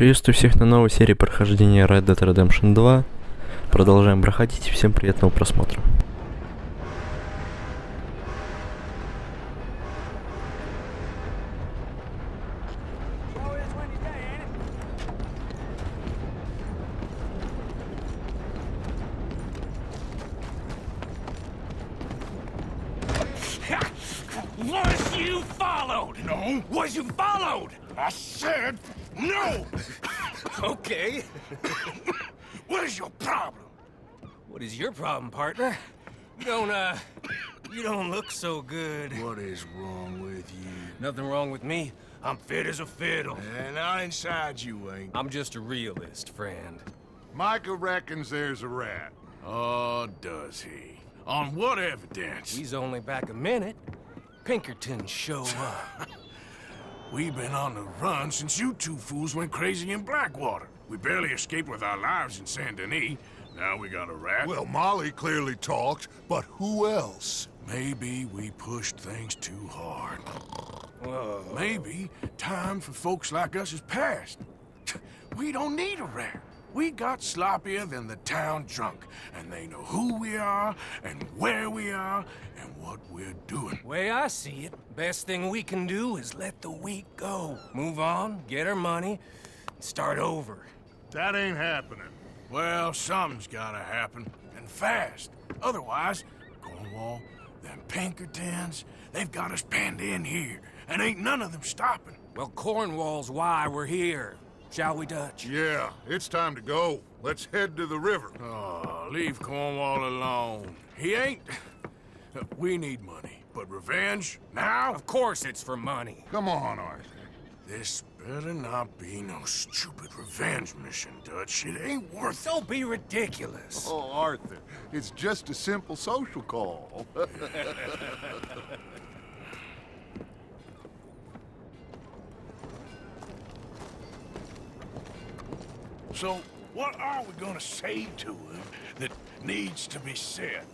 Приветствую всех на новой серии прохождения Red Dead Redemption 2. Продолжаем проходить. Всем приятного просмотра. Was you followed? No. Was you followed? I said no. Okay. What is your problem? What is your problem, partner? You don't look so good. What is wrong with you? Nothing wrong with me. I'm fit as a fiddle. And not inside you ain't. I'm just a realist, friend. Micah reckons there's a rat. Oh, does he? On what evidence? He's only back a minute. Pinkerton show up. We've been on the run since you two fools went crazy in Blackwaters. We barely escaped with our lives in Saint Denis. Now we got a rat. Well, Molly clearly talked, but who else? Maybe we pushed things too hard. Whoa. Maybe time for folks like us is past. We don't need a rat. We got sloppier than the town drunk, and they know who we are, and where we are, and what we're doing. Way I see it, best thing we can do is let the week go. Move on, get our money, and start over. That ain't happening. Well, something's gotta happen, and fast. Otherwise, Cornwall, them Pinkertons, they've got us penned in here, and ain't none of them stopping. Well, Cornwall's why we're here. Shall we, Dutch? Yeah, it's time to go. Let's head to the river. Oh, leave Cornwall alone. He ain't... We need money, but revenge, now? Of course it's for money. Come on, Arthur. This better not be no stupid revenge mission, Dutch. It ain't worth it. Don't be ridiculous. Oh, Arthur, it's just a simple social call. So, what are we gonna say to him that needs to be said?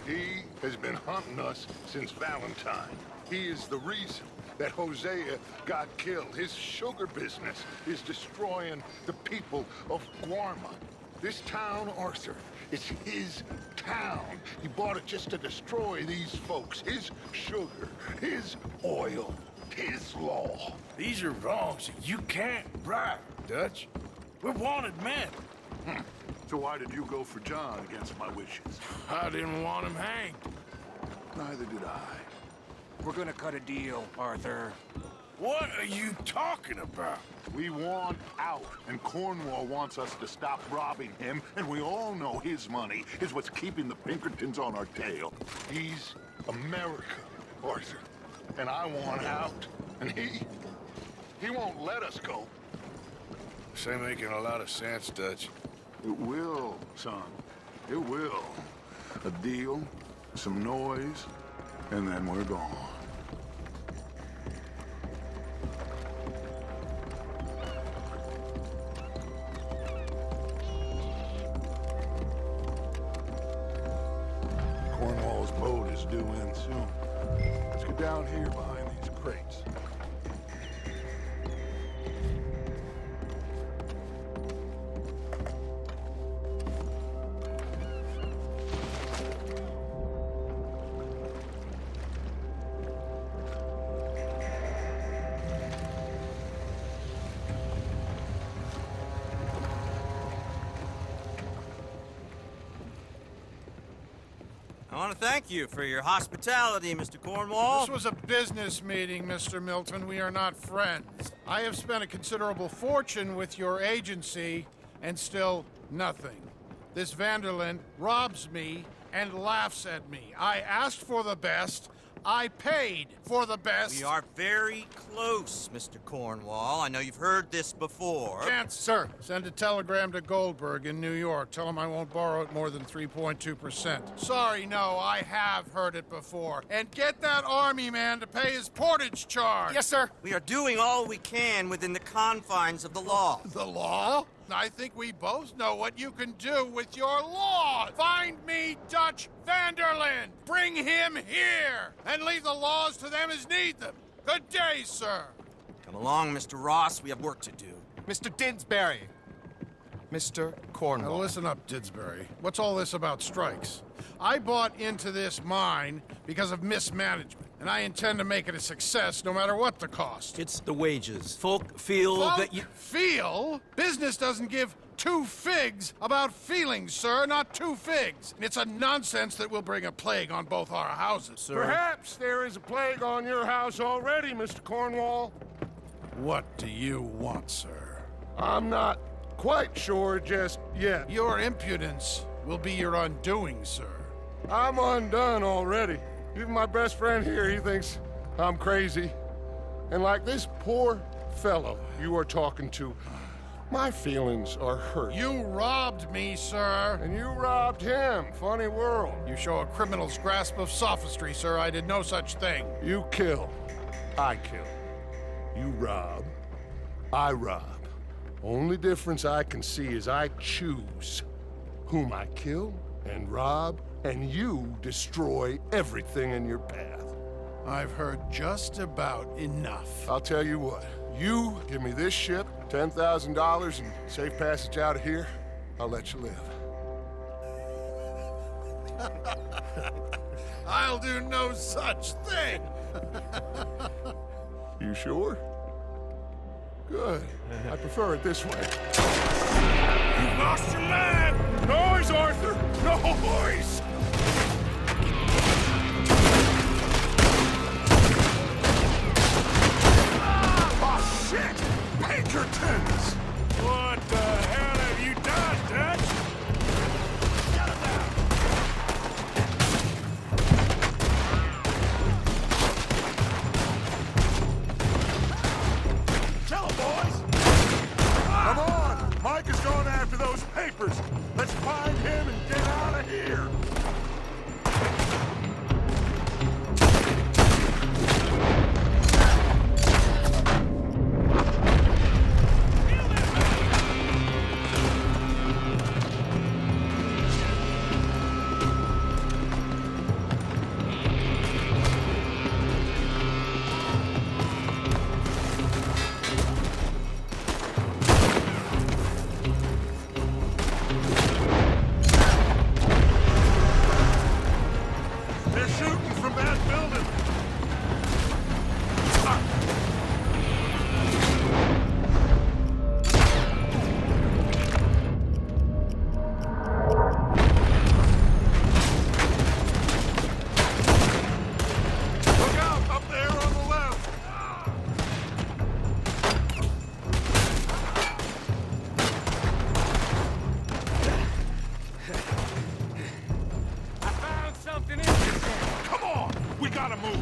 He has been hunting us since Valentine. He is the reason that Hosea got killed. His sugar business is destroying the people of Guarma. This town, Arthur, is his town. He bought it just to destroy these folks. His sugar, his oil, his law. These are wrongs that you can't right, Dutch. We're wanted men. So why did you go for John against my wishes? I didn't want him hanged. Neither did I. We're gonna cut a deal, Arthur. What are you talking about? We want out, and Cornwall wants us to stop robbing him, and we all know his money is what's keeping the Pinkertons on our tail. He's America, Arthur, and I want out, and he won't let us go. This ain't making a lot of sense, Dutch. It will, son. It will. A deal, some noise, and then we're gone. Cornwall's boat is due in soon. Let's get down here behind these crates. I want to thank you for your hospitality, Mr. Cornwall. This was a business meeting, Mr. Milton. We are not friends. I have spent a considerable fortune with your agency, and still nothing. This Vanderlyn robs me and laughs at me. I asked for the best. I paid for the best. We are very close, Mr. Cornwall. I know you've heard this before. Chance, sir, send a telegram to Goldberg in New York. Tell him I won't borrow it more than 3.2%. Sorry, no, I have heard it before. And get that army man to pay his portage charge. Yes, sir. We are doing all we can within the confines of the law. The law? I think we both know what you can do with your law. Find me Dutch Vanderlyn. Bring him here. And leave the laws to them as need them. Good day, sir. Come along, Mr. Ross. We have work to do. Mr. Dinsbury. Mr. Now Cornwall. listen up, Didsbury. What's all this about strikes? I bought into this mine because of mismanagement, and I intend to make it a success no matter what the cost. It's the wages. Folk feel that you... Feel? Business doesn't give two figs about feelings, sir, not two figs. And it's a nonsense that will bring a plague on both our houses. Sir. Perhaps there is a plague on your house already, Mr. Cornwall. What do you want, sir? I'm not quite sure just yet. Your impudence will be your undoing, sir. I'm undone already. Even my best friend here, he thinks I'm crazy. And like this poor fellow you are talking to, my feelings are hurt. You robbed me, sir. And you robbed him. Funny world. You show a criminal's grasp of sophistry, sir. I did no such thing. You kill. I kill. You rob. I rob. Only difference I can see is I choose whom I kill and rob, and you destroy everything in your path. I've heard just about enough. I'll tell you what. You give me this ship, $10,000, and safe passage out of here, I'll let you live. I'll do no such thing. You sure? Good. I prefer it this way. You've lost your man! Noise, Arthur! Noise! Oh, shit! Pinkertons! What the hell have you done, Dutch? Shut him down! Tell him, boys! Come on! Mike is going after those papers. Let's find him and get out of here. They're shooting from that building. Look out, up there on the left. I found something interesting. Come on, we gotta move.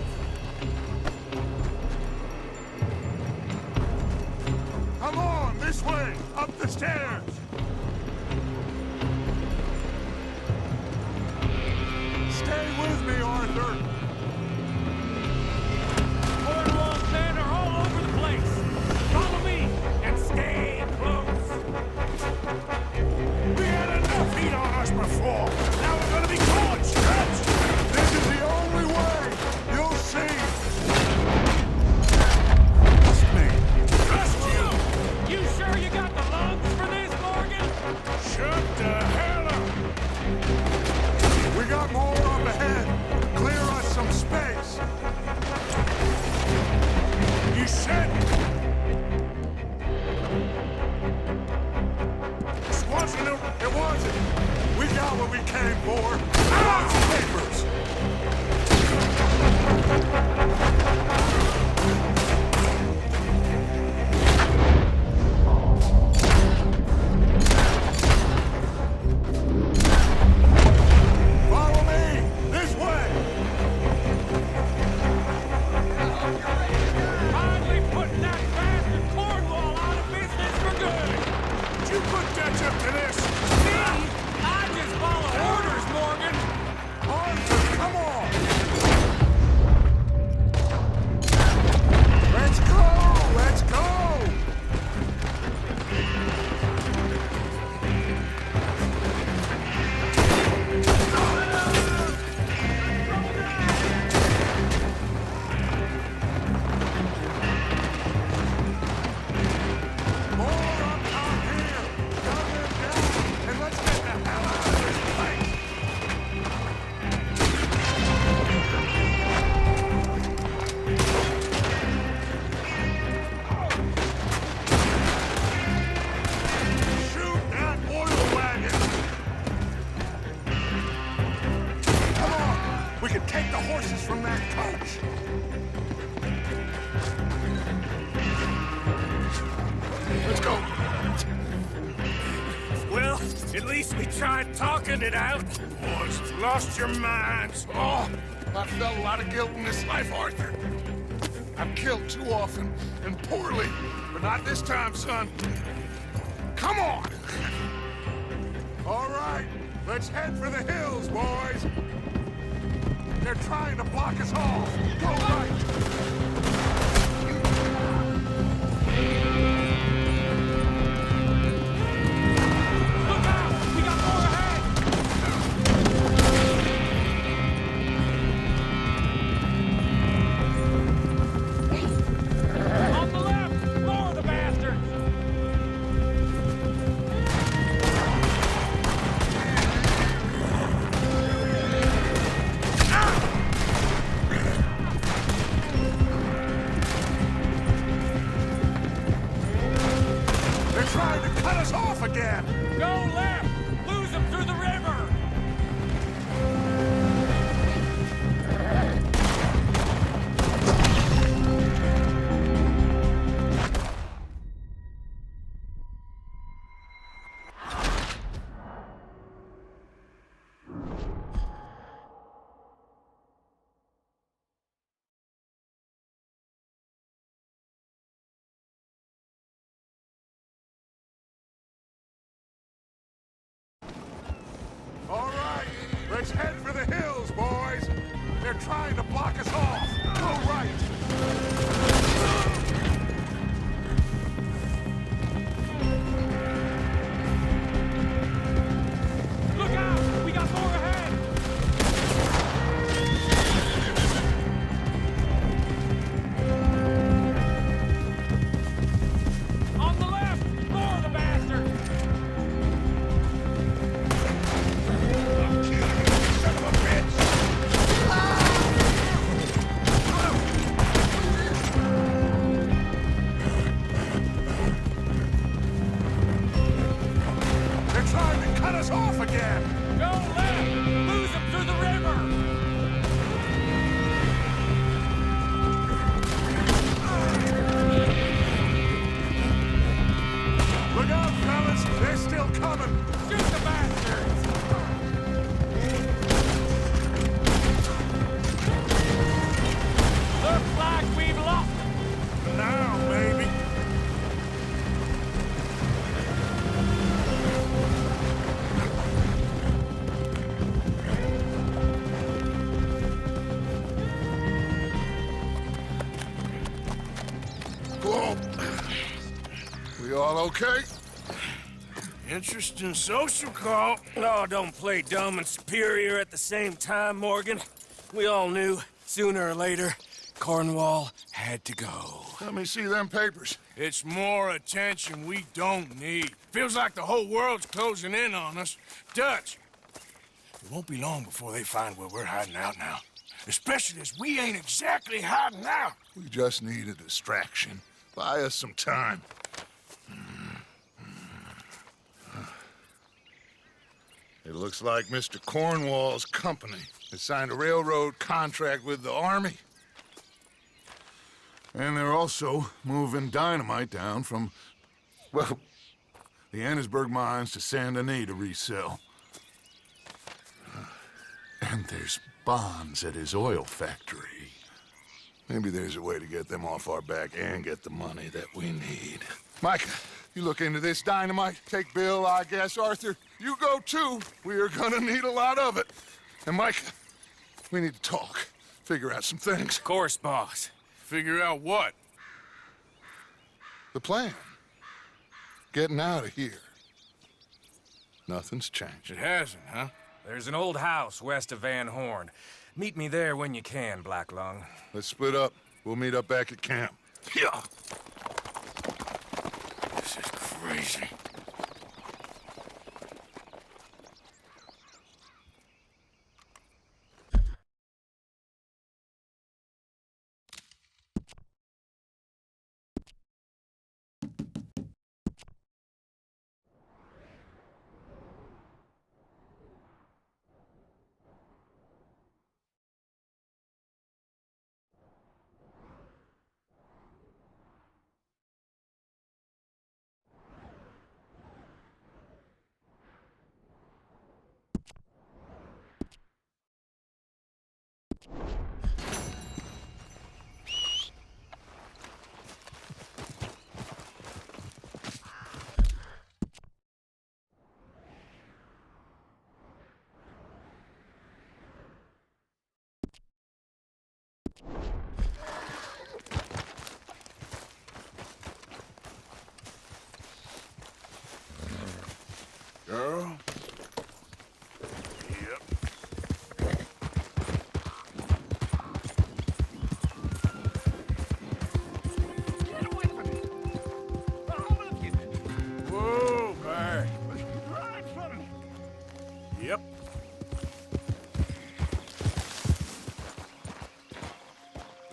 Come on, this way, up the stairs. Stay with me, Arthur. Cornwall's men are all over the place. Follow me and stay close. We had enough heat on us before. Now we're gonna be caught, Stretch. This is the only way. You'll see. Trust me. Trust you. You sure you got the lungs for this, Morgan? Shut the hell up. We got more up ahead. Clear us some space. You said this wasn't it wasn't. We got what we came for. Out papers. Follow me! This way! Finally putting that bastard Cornwall out of business for good. Did you put Dutch up to this? Me? I just follow orders, Morgan. Arthur, come on! Let's go! Let's go! Let's go. Well, at least we tried talking it out. Boys, lost your minds. Oh, I felt a lot of guilt in this life, Arthur. I've killed too often and poorly, but not this time, son. Come on! All right, let's head for the hills, boys. They're trying to block us off. Go right. All right, let's head for the hills, boys. They're trying to block us off. Go right. Look out! We got more ahead! On the left! More of the bastards! Off again! Go left! Lose them through the river! Look out, fellas! They're still coming! Shoot the bastards! Looks like we've lost them! Now, maybe. We all okay? Interesting social call. Oh, don't play dumb and superior at the same time, Morgan. We all knew, sooner or later, Cornwall had to go. Let me see them papers. It's more attention we don't need. Feels like the whole world's closing in on us. Dutch, it won't be long before they find where we're hiding out now. Especially as we ain't exactly hiding out. We just need a distraction. Buy us some time. It looks like Mr. Cornwall's company has signed a railroad contract with the Army. And they're also moving dynamite down from, well, the Annesburg mines to Saint Denis to resell. And there's bonds at his oil factory. Maybe there's a way to get them off our back and get the money that we need. Micah, you look into this dynamite. Take Bill, I guess. Arthur, you go too. We are gonna need a lot of it. And Micah, we need to talk. Figure out some things. Of course, boss. Figure out what? The plan. Getting out of here. Nothing's changed. It hasn't, huh? There's an old house west of Van Horn. Meet me there when you can, Black Lung. Let's split up. We'll meet up back at camp. Yeah. This is crazy.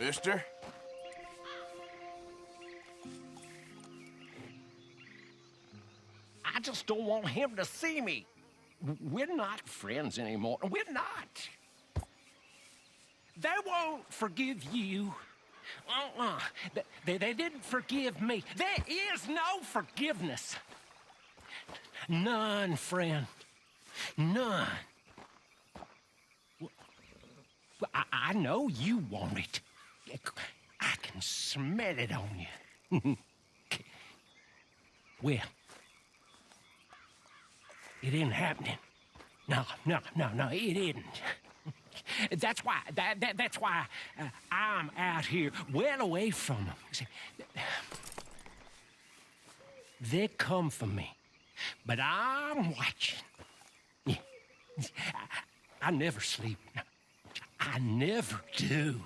Mister? I just don't want him to see me. We're not friends anymore. We're not. They won't forgive you. They didn't forgive me. There is no forgiveness. None, friend. None. I know you want it. I can smell it on you. Well, it isn't happening. No, it isn't. That's why. That's why I'm out here, well away from them. See, they come for me, but I'm watching. Yeah. I never sleep. I never do.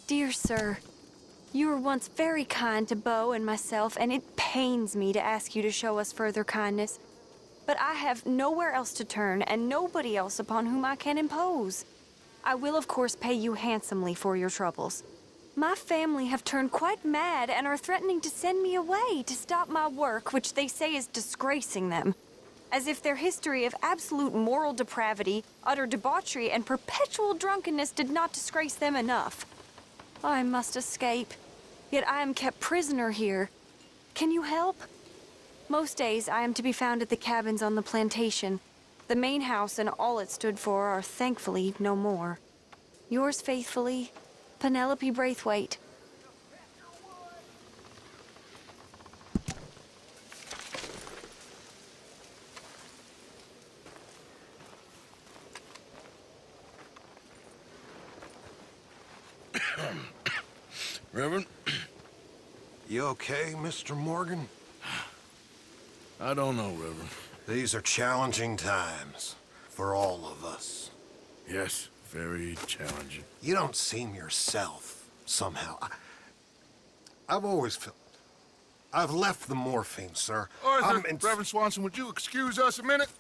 Dear sir, you were once very kind to Beau and myself, and it pains me to ask you to show us further kindness. But I have nowhere else to turn, and nobody else upon whom I can impose. I will, of course, pay you handsomely for your troubles. My family have turned quite mad and are threatening to send me away to stop my work, which they say is disgracing them. As if their history of absolute moral depravity, utter debauchery, and perpetual drunkenness did not disgrace them enough. I must escape, yet I am kept prisoner here. Can you help? Most days I am to be found at the cabins on the plantation. The main house and all it stood for are thankfully no more. Yours faithfully, Penelope Braithwaite. Reverend? You okay, Mr. Morgan? I don't know, Reverend. These are challenging times for all of us. Yes, very challenging. You don't seem yourself, somehow. I've always felt... I've left the morphine, sir. Arthur, Reverend Swanson, would you excuse us a minute?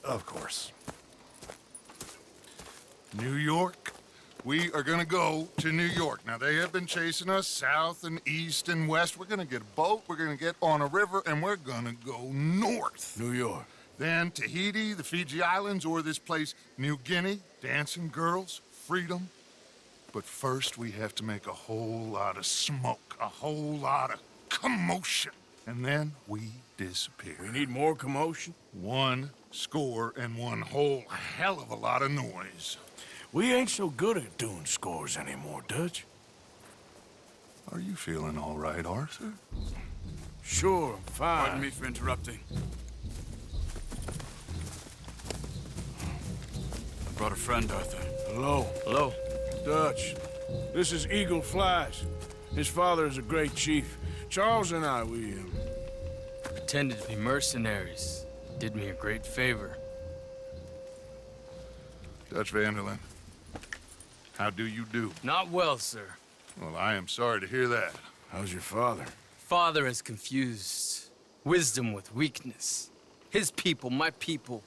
Of course. New York? We are gonna go to New York. Now, they have been chasing us south and east and west. We're gonna get a boat, we're gonna get on a river, and we're gonna go north. New York. Then Tahiti, the Fiji Islands, or this place, New Guinea, dancing girls, freedom. But first, we have to make a whole lot of smoke, a whole lot of commotion. And then we disappear. We need more commotion? 1 score and 1 whole hell of a lot of noise. We ain't so good at doing scores anymore, Dutch. Are you feeling all right, Arthur? Sure, I'm fine. Pardon me for interrupting. I brought a friend, Arthur. Hello. Hello. Dutch. This is Eagle Flies. His father is a great chief. Charles and I, we pretended to be mercenaries. Did me a great favor. Dutch Vanderlyn, how do you do? Not well, sir. Well, I am sorry to hear that. How's your father? father has confused wisdom with weakness. His people, my people,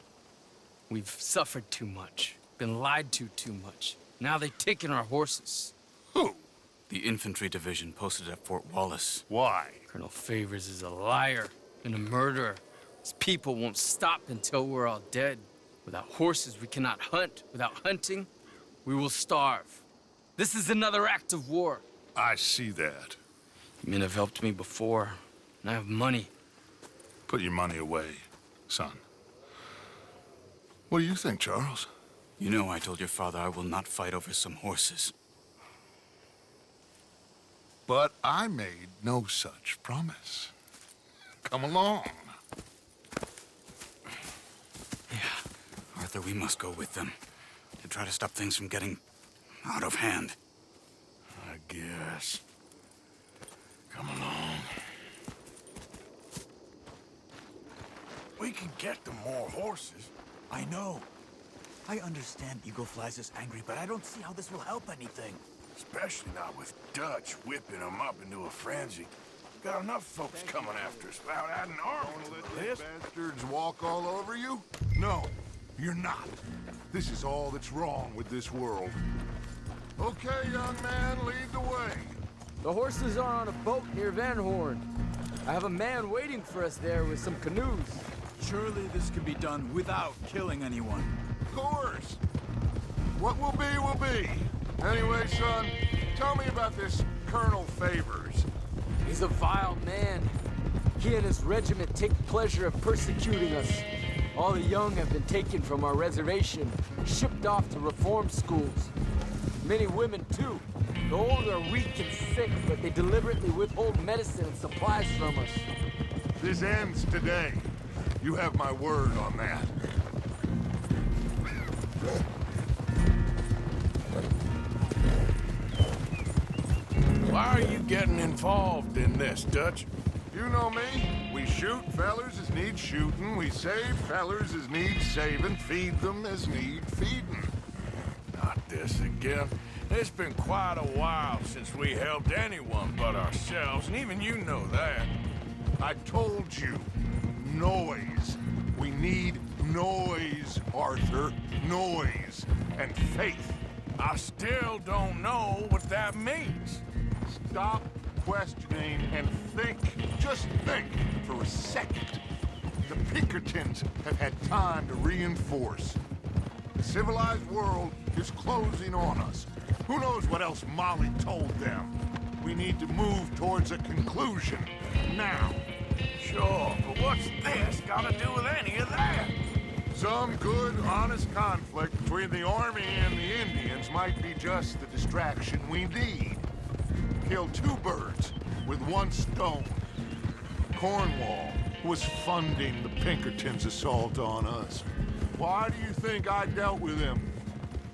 we've suffered too much, been lied to too much. Now they've taken our horses. Who? The infantry division posted at Fort Wallace. Why? Colonel Favors is a liar and a murderer. His people won't stop until we're all dead. Without horses, we cannot hunt. Without hunting, we will starve. This is another act of war. I see that. Men have helped me before, and I have money. Put your money away, son. What do you think, Charles? You know I told your father I will not fight over some horses. But I made no such promise. Come along. Yeah, Arthur, we must go with them to try to stop things from getting out of hand. I guess. Come along. We can get them more horses. I know. I understand Eagle Flies is angry, but I don't see how this will help anything. Especially not with Dutch whipping them up into a frenzy. Got enough folks coming after us without adding arms to the list. Bastards walk all over you? No, you're not. This is all that's wrong with this world. Okay, young man, lead the way. The horses are on a boat near Van Horn. I have a man waiting for us there with some canoes. Surely this can be done without killing anyone. Of course. What will be. Anyway, son, tell me about this Colonel Favors. He's a vile man. He and his regiment take pleasure of persecuting us. All the young have been taken from our reservation, shipped off to reform schools. Many women, too. The old are weak and sick, but they deliberately withhold medicine and supplies from us. This ends today. You have my word on that. Why are you getting involved in this, Dutch? You know me. We shoot fellers as need shooting. We save fellers as need saving. Feed them as need feeding. Not this again. It's been quite a while since we helped anyone but ourselves, and even you know that. I told you. Noise. We need noise, Arthur. Noise. And faith. I still don't know what that means. Stop questioning and think. Just think for a second. The Pinkertons have had time to reinforce. The civilized world is closing on us. Who knows what else Molly told them? We need to move towards a conclusion. Now. Sure, but what's this got to do with any of that? Some good, honest conflict between the Army and the Indians might be just the distraction we need. Kill two birds with one stone. Cornwall was funding the Pinkertons' assault on us. Why do you think I dealt with him?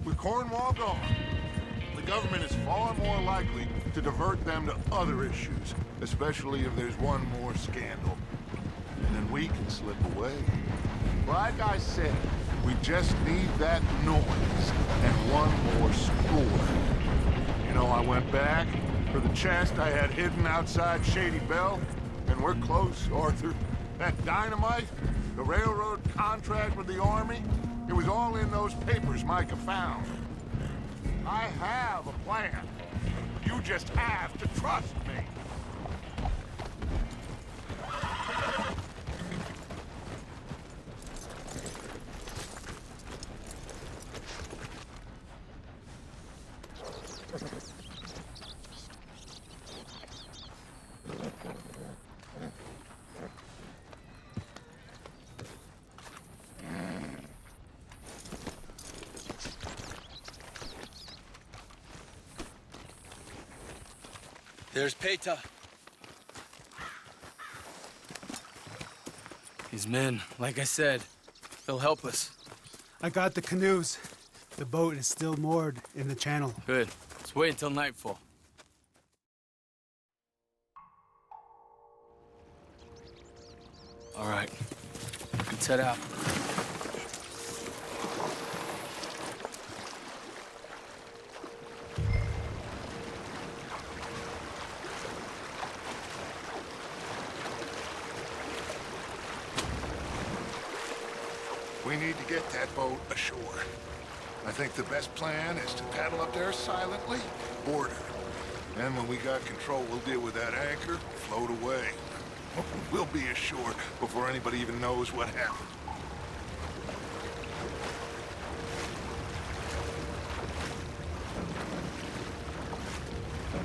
With Cornwall gone, the government is far more likely to divert them to other issues, especially if there's one more scandal. And then we can slip away. Like I said, we just need that noise and one more score. You know, I went back for the chest I had hidden outside Shady Bell, and we're close, Arthur. That dynamite, the railroad contract with the Army, it was all in those papers Micah found. I have a plan. You just have to trust me. There's Peta. These men, like I said, they'll help us. I got the canoes. The boat is still moored in the channel. Good. Let's wait until nightfall. All right. Let's head out. to get that boat ashore. I think the best plan is to paddle up there silently, board her. Then when we got control, we'll deal with that anchor, float away. We'll be ashore before anybody even knows what happened.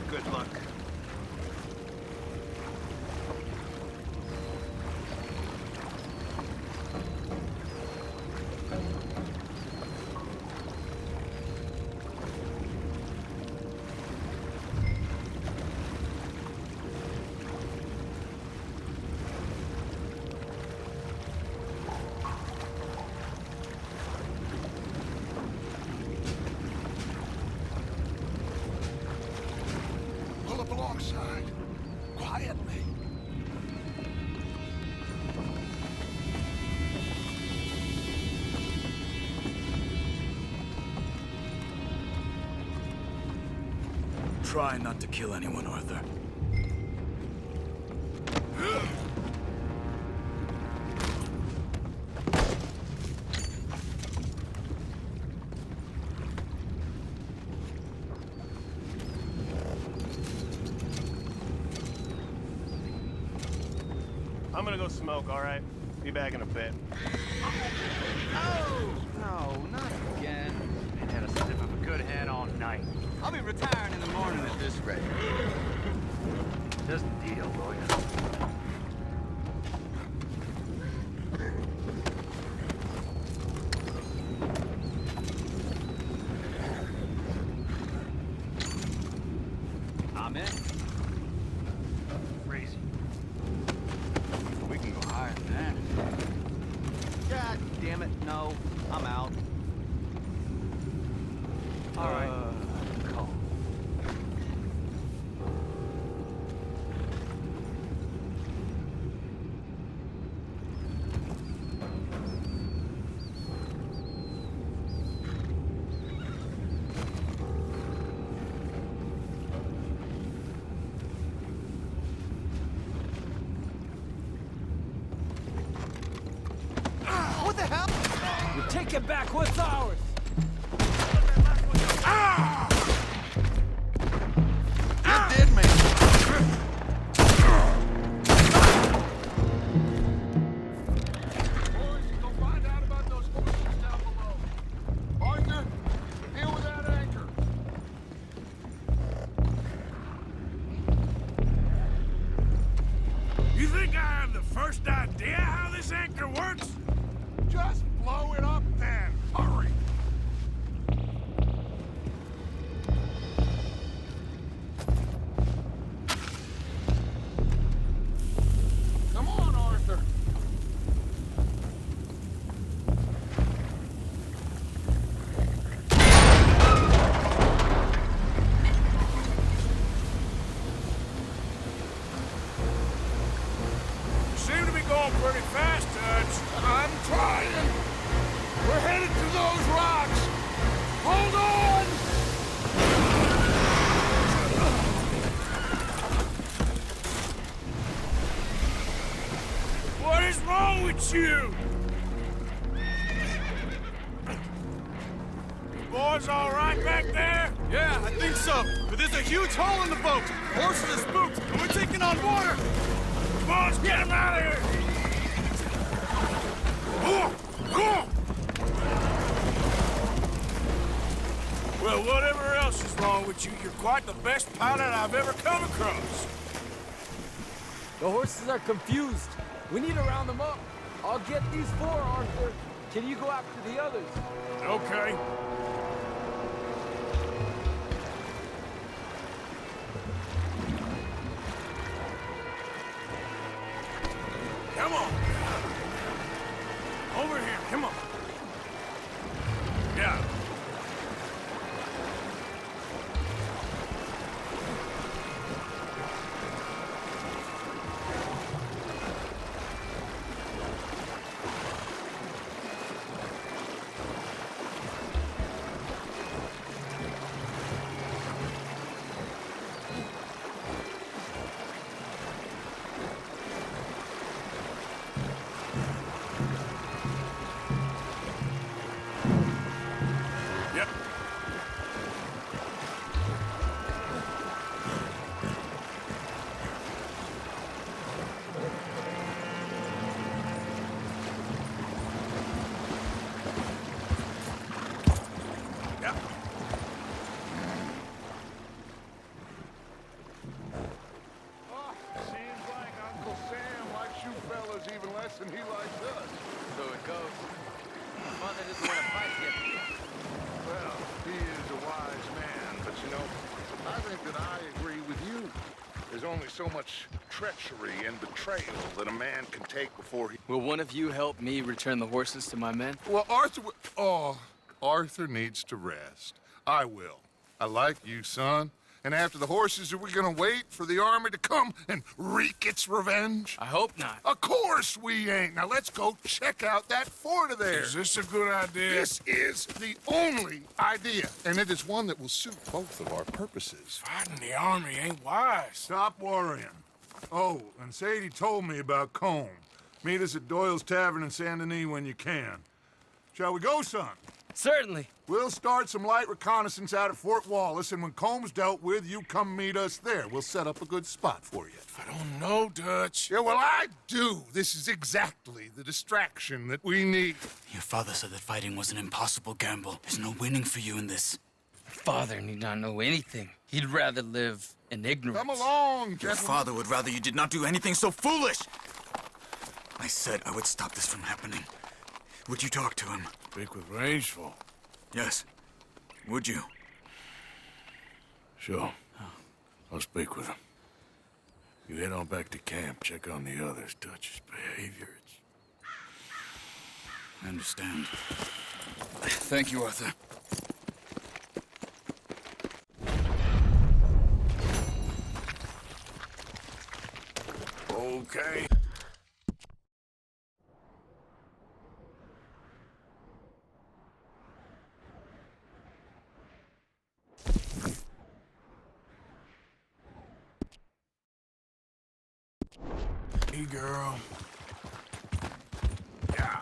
Good luck. Pull up alongside, quietly. Try not to kill anyone, Arthur. I'm gonna go smoke, all right? Be back in a bit. Oh, no, not again. Ain't had a sniff of a good hand all night. I'll be retiring in the morning at this rate. Just a deal, lawyer. I'm in. Crazy. We can go higher than that. God damn it, no. I'm out. All right. Call. What the hell? You take it back. What's ours? You're dead, man. Boys, go find out about those horses down below. Arthur, deal with that anchor. You think I have the first idea how this anchor works? Just blow it up then. Hurry. Come on, Arthur. You seem to be going pretty fast, Dutch. I'm trying. We're headed to those rocks. Hold on. What is wrong with you? You boys all right back there? Yeah, I think so. But there's a huge hole in the boat. Horses are spooked, and we're taking on water. Come on, let's get him out of here! Well, whatever else is wrong with you, you're quite the best pilot I've ever come across. The horses are confused. We need to round them up. I'll get these four, Arthur. Can you go after the others? Okay. Come on. Over here, come on. Yeah. only so much treachery and betrayal that a man can take before he... Will one of you help me return the horses to my men? Well, Arthur... Oh, Arthur needs to rest. I will. I like you, son. And after the horses, are we gonna wait for the army to come and wreak its revenge? I hope not. Of course we ain't. Now let's go check out that fort of theirs. Is this a good idea? This is the only idea, and it is one that will suit both of our purposes. Fighting the army ain't wise. Stop worrying. Oh, and Sadie told me about Combe. Meet us at Doyle's Tavern in Saint Denis when you can. Shall we go, son? Certainly. We'll start some light reconnaissance out at Fort Wallace, and when Combs dealt with, you come meet us there. We'll set up a good spot for you. I don't know, Dutch. Yeah, well, I do. This is exactly the distraction that we need. Your father said that fighting was an impossible gamble. There's no winning for you in this. Father need not know anything. He'd rather live in ignorance. Come along, Your gentlemen. father would rather you did not do anything so foolish. I said I would stop this from happening. Would you talk to him? Speak with Rangeful. Yes. Would you? Sure. I'll speak with him. You head on back to camp, check on the others. Dutch's behavior, I understand. Thank you, Arthur. Okay. Hey, girl. Yeah.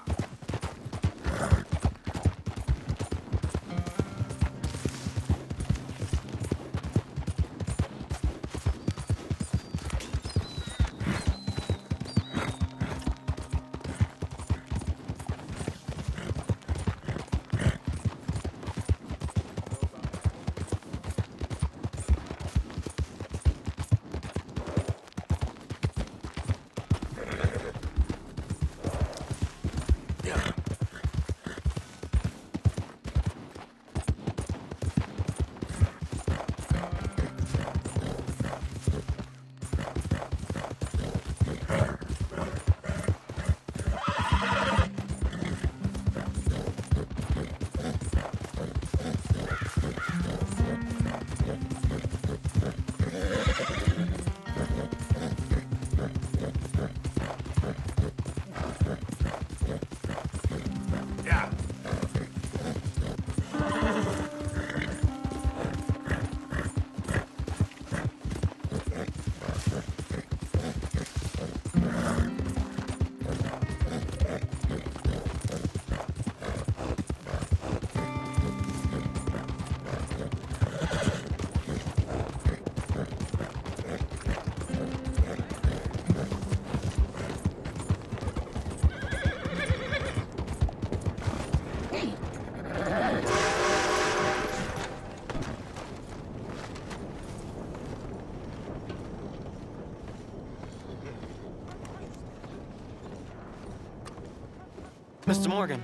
Mr. Morgan.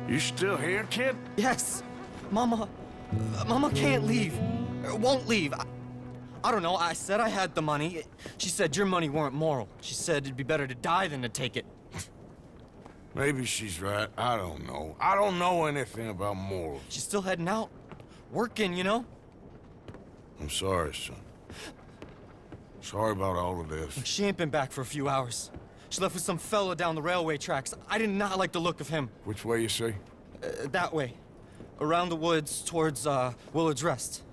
You still here, kid? Yes. Mama can't leave. Won't leave. I don't know. I said I had the money. She said your money weren't moral. She said it'd be better to die than to take it. Maybe she's right. I don't know. I don't know anything about morals. She's still heading out. Working, you know? I'm sorry, son. Sorry about all of this. She ain't been back for a few hours. She left with some fellow down the railway tracks. I did not like the look of him. Which way you say? That way. Around the woods towards, Willard's Rest.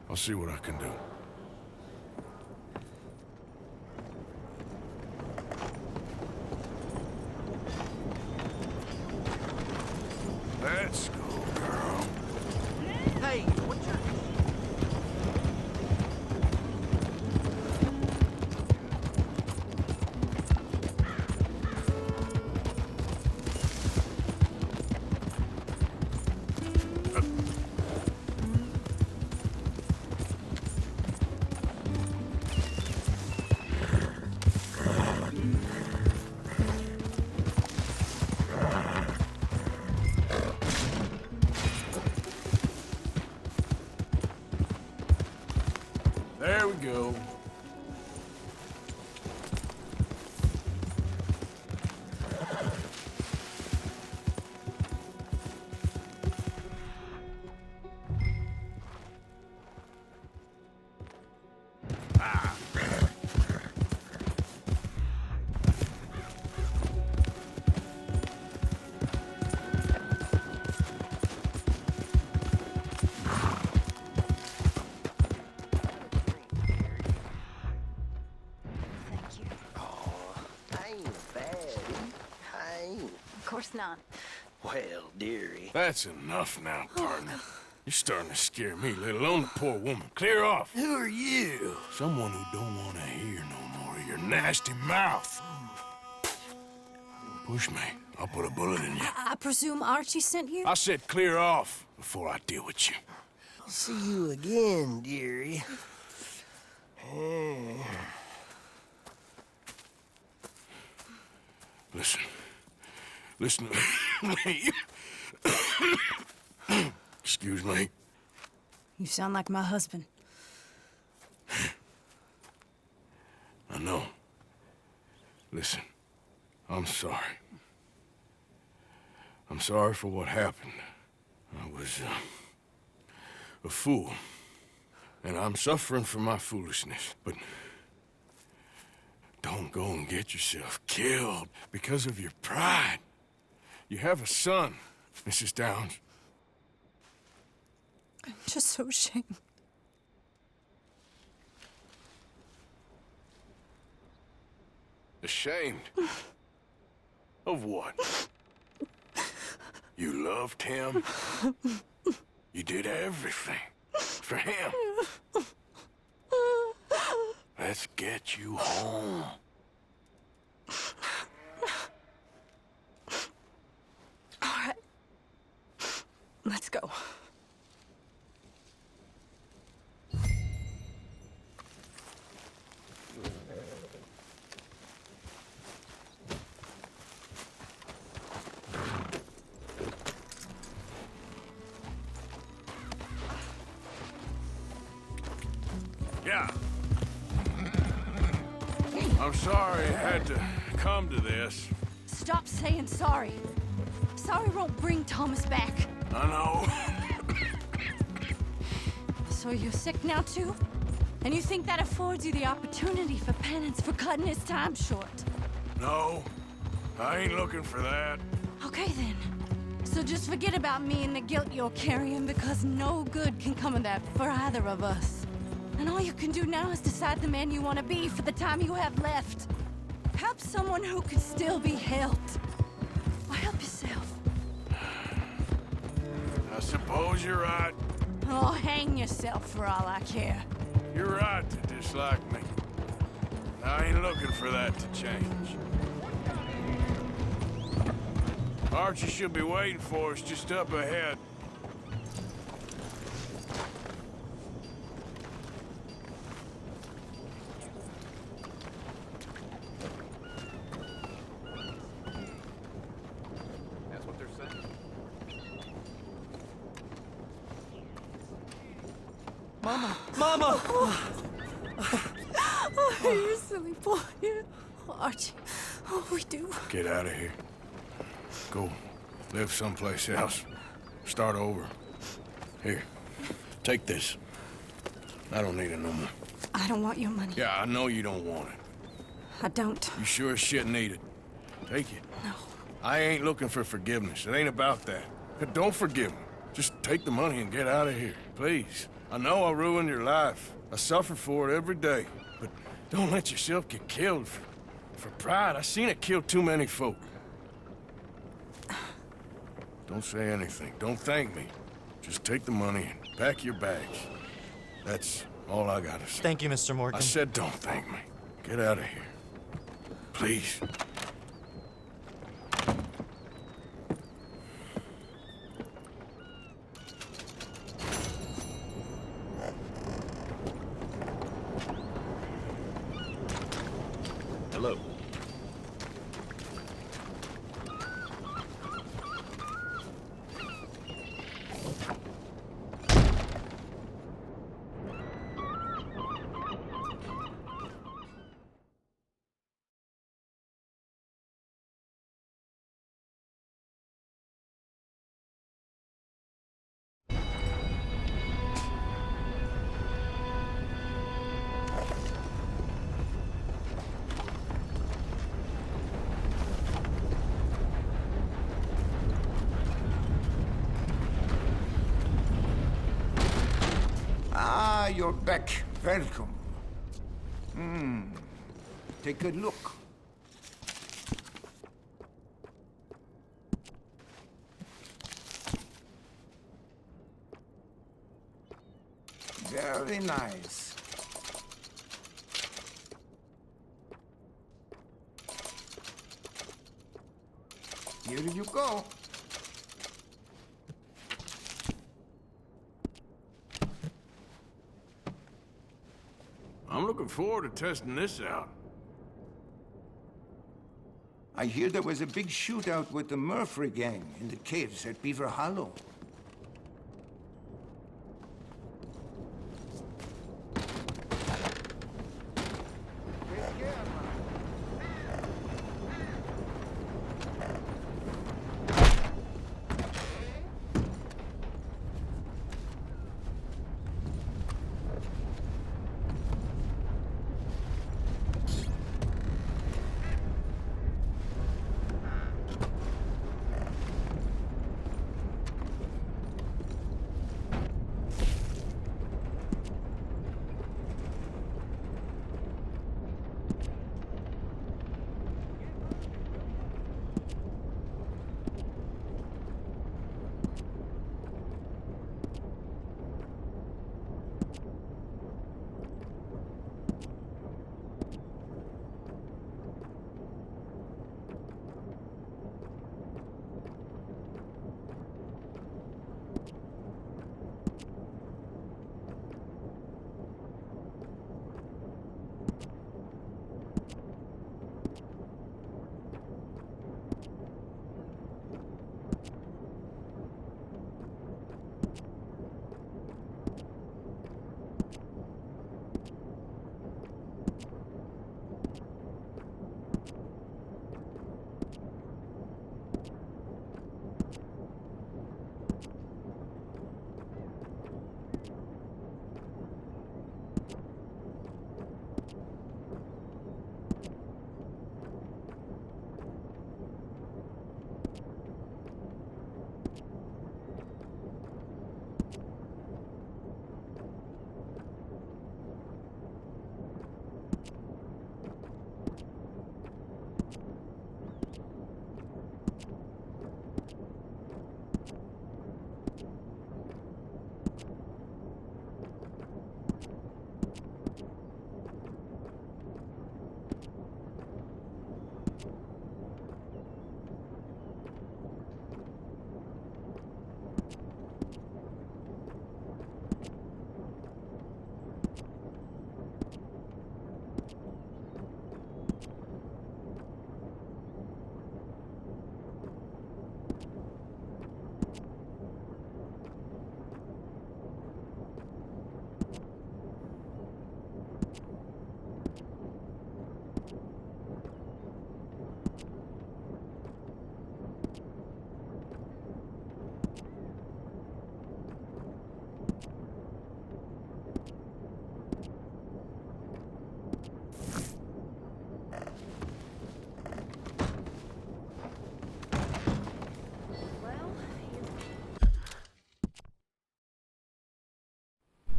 I'll see what I can do. Let's go, girl. Hey, what's your... There we go. Not. Well, dearie. That's enough now, partner. You're starting to scare me, let alone the poor woman. Clear off. Who are you? Someone who don't want to hear no more of your nasty mouth. Push me. I'll put a bullet in you. I presume Archie sent you? I said clear off before I deal with you. I'll see you again, dearie. Listen. Listen to me. Excuse me. You sound like my husband. I know. Listen, I'm sorry. I'm sorry for what happened. I was a fool. And I'm suffering for my foolishness. But don't go and get yourself killed because of your pride. You have a son, Mrs. Downs. I'm just so ashamed. Ashamed? Of what? You loved him? You did everything for him. Let's get you home. All right. Let's go. Yeah. I'm sorry it had to come to this. Stop saying sorry. Sorry won't bring Thomas back. I know. So you're sick now, too? And you think that affords you the opportunity for penance for cutting his time short? No, I ain't looking for that. Okay, then. So just forget about me and the guilt you're carrying, because no good can come of that for either of us. And all you can do now is decide the man you want to be for the time you have left. Help someone who can still be helped. Or help yourself. I suppose you're right. Oh, hang yourself for all I care. You're right to dislike me. I ain't looking for that to change. Archie should be waiting for us just up ahead. That's what they're saying. Mama! Mama! Oh, you silly boy. Oh, Archie, oh, we do. Get out of here. Go. Live someplace else. Start over. Here. Take this. I don't need it no more. I don't want your money. Yeah, I know you don't want it. I don't. You sure as shit need it. Take it. No. I ain't looking for forgiveness. It ain't about that. Don't forgive me. Just take the money and get out of here. Please. I know I ruined your life. I suffer for it every day. But don't let yourself get killed for pride. I seen it kill too many folk. Don't say anything. Don't thank me. Just take the money and pack your bags. That's all I gotta say. Thank you, Mr. Morgan. I said don't thank me. Get out of here. Please. Hello. you're back. Welcome. Take a look. Very nice. Here you go. I'm looking forward to testing this out. I hear there was a big shootout with the Murphy gang in the caves at Beaver Hollow.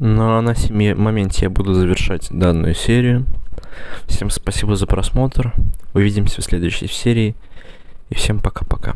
Ну а на сем моменте я буду завершать данную серию. Всем спасибо за просмотр. Увидимся в следующей серии. И всем пока-пока.